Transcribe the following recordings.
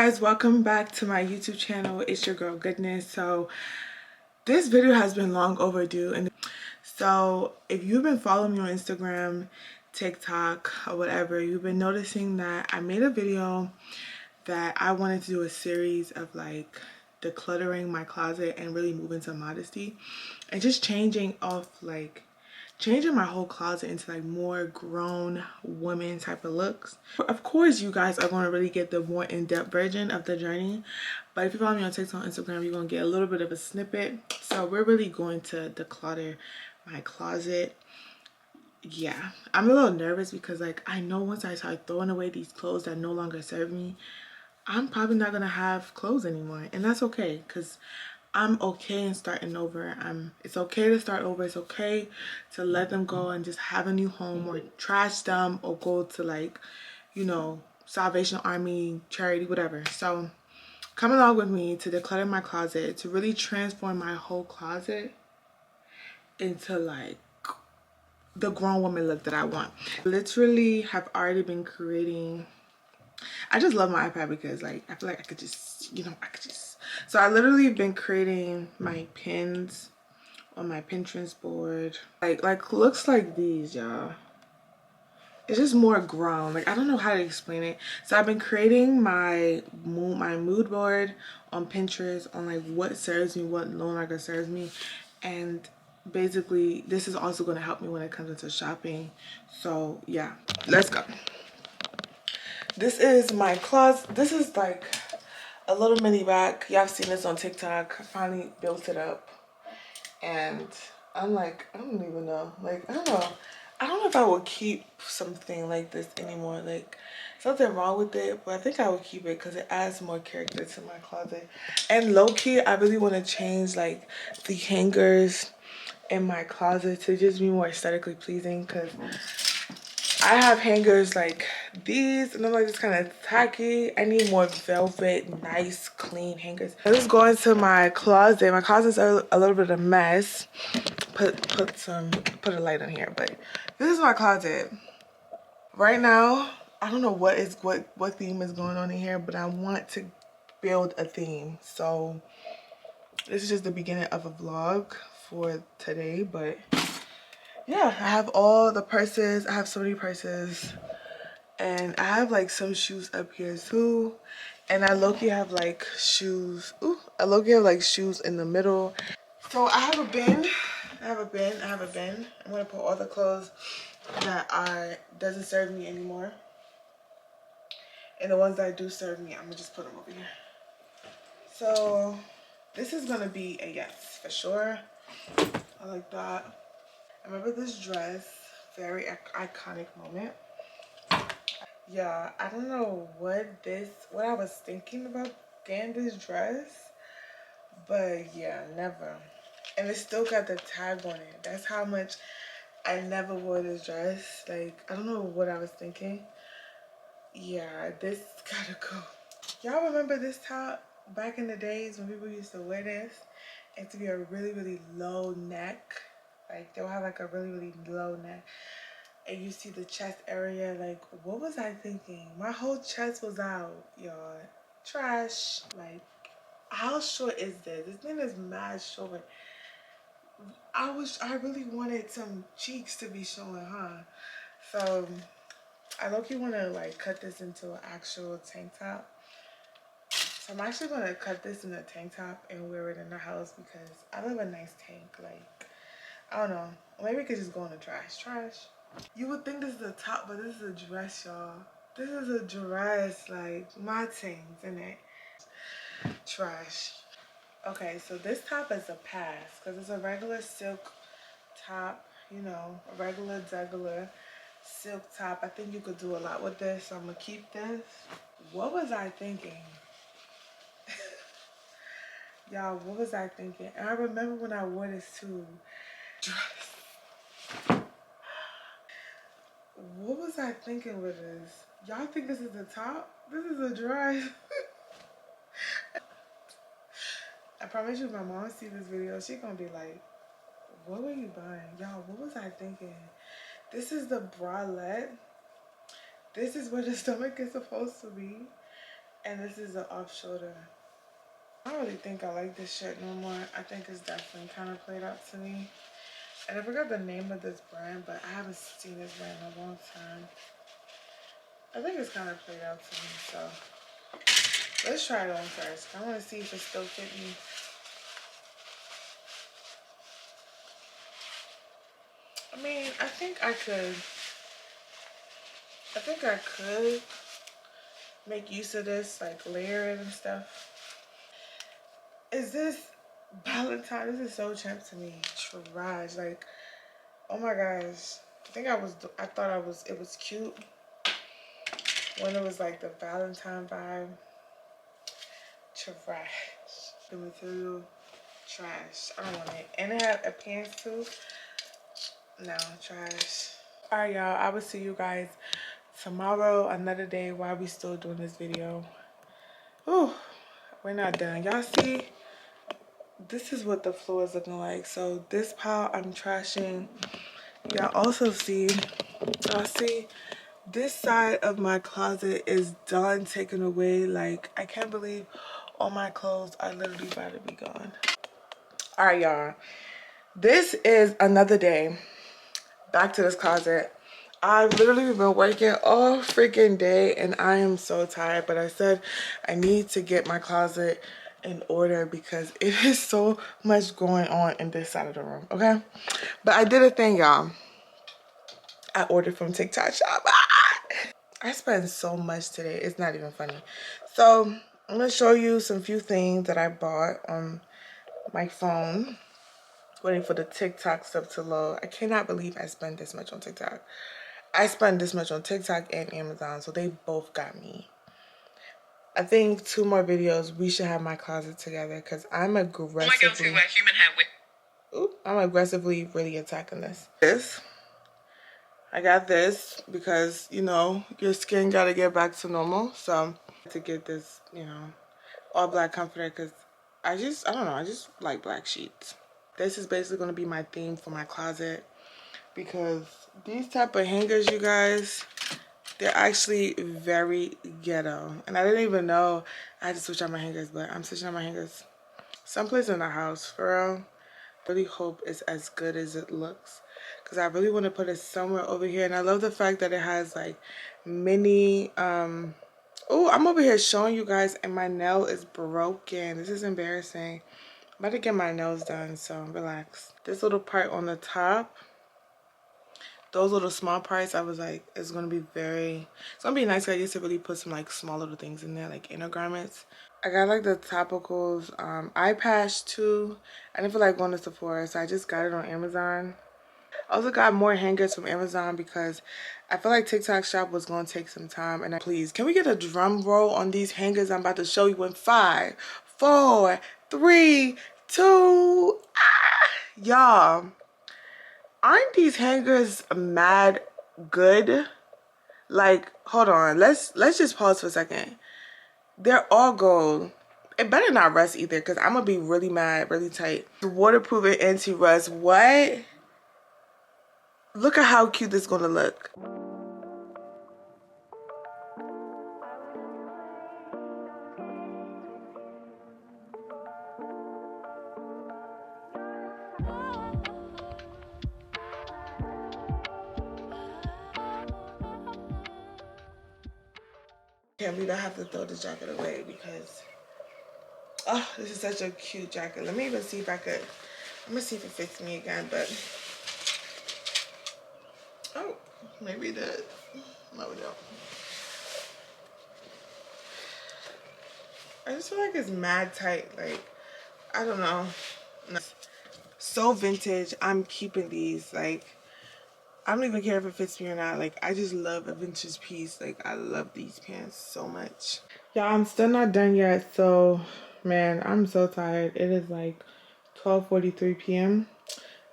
guys, welcome back to my YouTube channel. It's your girl Goodness. So this video has been long overdue, and so if you've been following me on Instagram, TikTok, or whatever, you've been noticing that I made a video that I wanted to do a series of like decluttering my closet and really move into modesty and just changing my whole closet into like more grown woman type of looks. Of course, you guys are going to really get the more in-depth version of the journey, but if you follow me on TikTok and Instagram, you're going to get a little bit of a snippet. So we're really going to declutter my closet. Yeah, I'm a little nervous because like I know once I start throwing away these clothes that no longer serve me, I'm probably not gonna have clothes anymore, and that's okay because I'm okay in starting over. It's okay to start over. It's okay to let them go and just have a new home or trash them or go to like, Salvation Army, charity, whatever. So come along with me to declutter my closet, to really transform my whole closet into like the grown woman look that I want. Literally have already been creating. I just love my iPad because like I feel like I could just, so I literally have been creating my pins on my Pinterest board. Like looks like these, y'all. It's just more grown. Like I don't know how to explain it. So I've been creating my mood board on Pinterest on like what serves me, what no longer serves me, and basically this is also going to help me when it comes into shopping. So yeah, let's go. This is my closet. This is like a little mini rack. Y'all seen this on TikTok. I finally built it up. And I'm like, I don't even know. Like, I don't know. I don't know if I would keep something like this anymore. Like, something wrong with it. But I think I would keep it because it adds more character to my closet. And low-key, I really want to change like the hangers in my closet to just be more aesthetically pleasing, because I have hangers like these and I'm like, it's kind of tacky. I need more velvet, nice, clean hangers. Let's go into my closet. My closet's a little bit of a mess. Put a light on here, but this is my closet. Right now, I don't know what theme is going on in here, but I want to build a theme. So this is just the beginning of a vlog for today, but yeah, I have all the purses. I have so many purses. And I have like some shoes up here too. And I low-key have like shoes. Ooh, I low-key have like shoes in the middle. So I have a bin. I have a bin. I'm gonna put all the clothes that doesn't serve me anymore. And the ones that do serve me, I'm gonna just put them over here. So this is gonna be a yes for sure. I like that. I remember this dress, very iconic moment. Yeah, I don't know what I was thinking about getting this dress, but yeah, never. And it still got the tag on it. That's how much I never wore this dress. Like, I don't know what I was thinking. Yeah, this gotta go. Y'all remember this top back in the days when people used to wear this? It to be a really, really low neck. Like, they'll have like a really, really low neck. And you see the chest area. Like, what was I thinking? My whole chest was out, y'all. Trash. Like, how short is this? This thing is mad short. I really wanted some cheeks to be showing, huh? So I low-key want to like cut this into an actual tank top. So I'm actually going to cut this in a tank top and wear it in the house because I love a nice tank. Like, I don't know. Maybe we could just go in the trash. Trash. You would think this is a top, but this is a dress, y'all. This is a dress, like my things in it. Trash. Okay, so this top is a pass because it's a regular silk top, a regular silk top. I think you could do a lot with this, so I'm gonna keep this. What was I thinking? Y'all, what was I thinking? And I remember when I wore this too. Dress. What was I thinking with this? Y'all think this is the top? This is a dress. I promise you, if my mom sees this video, she gonna be like, what were you buying? Y'all, what was I thinking? This is the bralette. This is where the stomach is supposed to be. And this is an off shoulder. I don't really think I like this shirt no more. I think it's definitely kind of played out to me. And I forgot the name of this brand, but I haven't seen this brand in a long time. I think it's kind of played out to me, so let's try it on first. I want to see if it still fit me. I mean, I think I could make use of this, like layer it and stuff. Is this Valentine? This is so cheap to me. Trash. Like, oh my gosh. I thought it was cute when it was like the Valentine vibe. Trash. The material, trash. I don't want it. And it had a pants too. No, trash. Alright, y'all. I will see you guys tomorrow, another day, while we still doing this video. Ooh, we're not done. Y'all see? This is what the floor is looking like. So this pile I'm trashing. Y'all also see, this side of my closet is done, taken away. Like, I can't believe all my clothes are literally about to be gone. All right, y'all. This is another day. Back to this closet. I've literally been working all freaking day and I am so tired. But I said I need to get my closet in order because it is so much going on in this side of the room, okay? But I did a thing, y'all. I ordered from TikTok shop. I spent so much today. It's not even funny. So I'm gonna show you some few things that I bought on my phone. Waiting for the TikTok stuff to load. I cannot believe I spent this much on TikTok. I spent this much on TikTok and Amazon, so they both got me. I think 2 more videos, we should have my closet together because I'm aggressively... Oh my God, human hair with... Ooh, I'm aggressively really attacking this. I got this because, you know, your skin got to get back to normal. So, to get this, you know, all black comforter because I don't know, I just like black sheets. This is basically going to be my theme for my closet because these type of hangers, you guys, they're actually very ghetto. And I didn't even know I had to switch out my hangers, but I'm switching out my hangers someplace in the house, for real. Really hope it's as good as it looks because I really want to put it somewhere over here. And I love the fact that it has like mini oh, I'm over here showing you guys and my nail is broken. This is embarrassing. I'm about to get my nails done, so relax. This little part on the top, those little small parts, I was like, it's gonna be nice. I used to really put some like small little things in there, like inner garments. I got like the topicals eye patch too. I didn't feel like going to Sephora, so I just got it on Amazon. I also got more hangers from Amazon because I feel like TikTok shop was going to take some time. And please, can we get a drum roll on these hangers I'm about to show you in 5, 4, 3, 2, y'all, aren't these hangers mad good? Like, hold on, let's just pause for a second. They're all gold. It better not rust either because I'm gonna be really mad, really tight. Waterproof and anti-rust. What? Look at how cute this is gonna look. Can't believe I have to throw this jacket away because, oh, this is such a cute jacket. Let me even see if I'm gonna see if it fits me again, but, oh, maybe it does. No, it don't. I just feel like it's mad tight. Like, I don't know. No. So vintage. I'm keeping these. Like, I don't even care if it fits me or not. Like, I just love a vintage piece. Like, I love these pants so much. Yeah, I'm still not done yet. So, man, I'm so tired. It is like 12:43 p.m.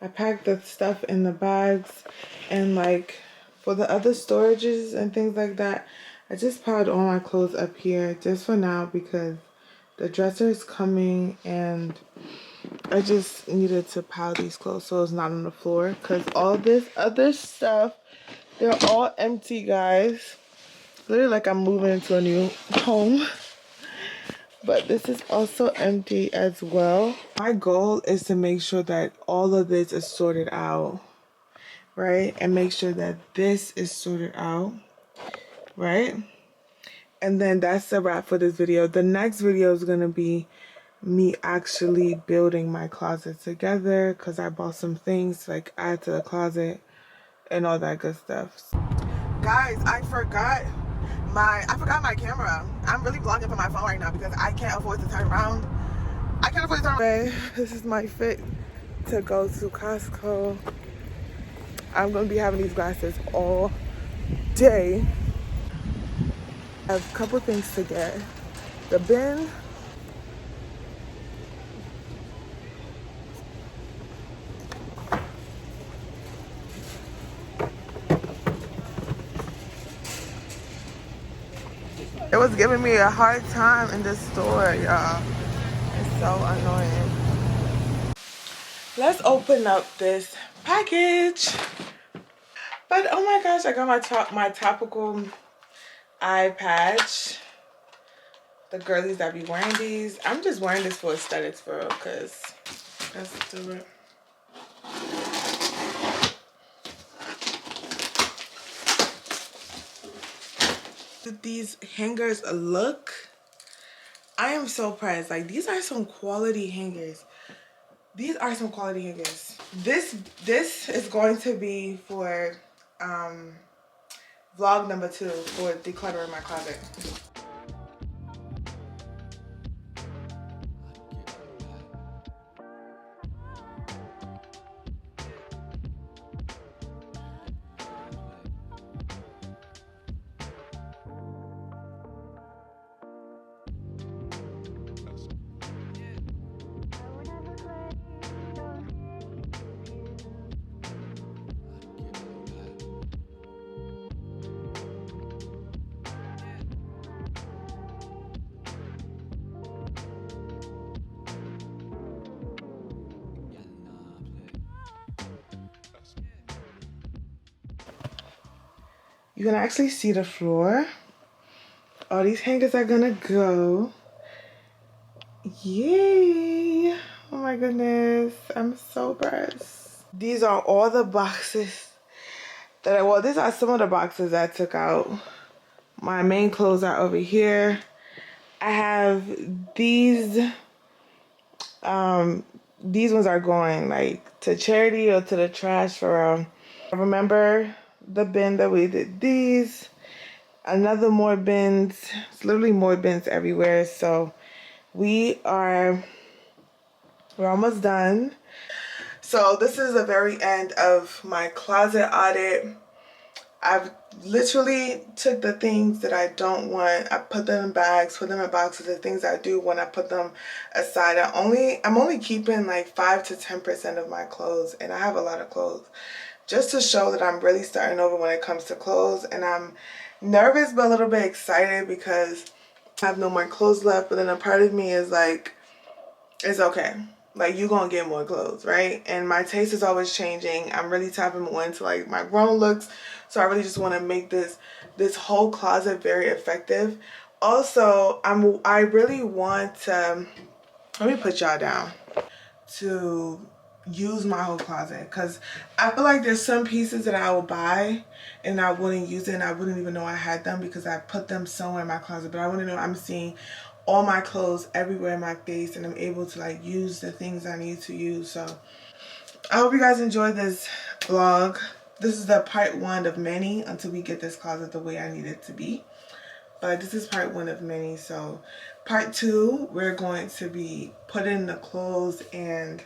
I packed the stuff in the bags. And, like, for the other storages and things like that, I just piled all my clothes up here just for now because the dresser is coming and I just needed to pile these clothes so it's not on the floor because all this other stuff, they're all empty, guys. Literally like I'm moving into a new home. but this is also empty as well. My goal is to make sure that all of this is sorted out, right? And make sure that this is sorted out, right? And then that's the wrap for this video. The next video is going to be me actually building my closet together, because I bought some things to like add to the closet and all that good stuff. Guys, I forgot my camera. I'm really vlogging from my phone right now because I can't afford to turn around. I can't afford to turn around. This is my fit to go to Costco. I'm gonna be having these glasses all day. I have a couple things to get. The bin. It was giving me a hard time in the store, y'all. It's so annoying. Let's open up this package. But oh my gosh, I got my topical eye patch. The girlies that be wearing these. I'm just wearing this for aesthetics, for real, because let's do it. These hangers look, I am so impressed. Like, these are some quality hangers. These are some quality hangers. This is going to be for vlog number 2 for decluttering my closet. You can actually see the floor. All these hangers are gonna go. Yay! Oh my goodness, I'm so impressed. These are all the boxes that well, these are some of the boxes I took out. My main clothes are over here. I have these ones are going like to charity or to the trash for I remember the bin that we did these. Another more bins. It's literally more bins everywhere. So we're almost done. So this is the very end of my closet audit. I've literally took the things that I don't want, I put them in bags, put them in boxes. The things I do want, I put them aside. I'm only keeping like 5 to 10% of my clothes, and I have a lot of clothes, just to show that I'm really starting over when it comes to clothes. And I'm nervous but a little bit excited because I have no more clothes left. But then a part of me is like, it's okay. Like, you gonna get more clothes, right? And my taste is always changing. I'm really tapping more into like my grown looks. So I really just want to make this whole closet very effective. Also, I really want to, let me put y'all down, to use my whole closet, because I feel like there's some pieces that I will buy and I wouldn't use it and I wouldn't even know I had them because I put them somewhere in my closet. But I want to know I'm seeing all my clothes everywhere in my face and I'm able to like use the things I need to use. So I hope you guys enjoyed this vlog. This is the part 1 of many until we get this closet the way I need it to be. But this is part 1 of many. So part 2, we're going to be putting the clothes, and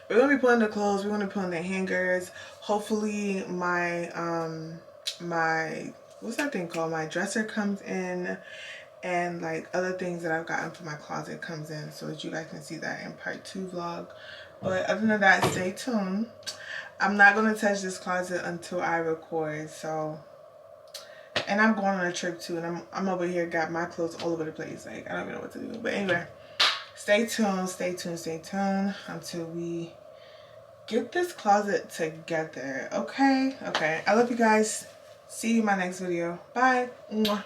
we're going to be putting the clothes, we're going to put on the hangers. Hopefully my what's that thing called? My dresser comes in, and like other things that I've gotten for my closet comes in, so that you guys can see that in part 2 vlog. But other than that, stay tuned. I'm not going to touch this closet until I record. So, and I'm going on a trip too, and I'm over here got my clothes all over the place. Like, I don't even know what to do. But anyway, stay tuned, stay tuned, stay tuned until we get this closet together. Okay? Okay. I love you guys. See you in my next video. Bye. Mwah.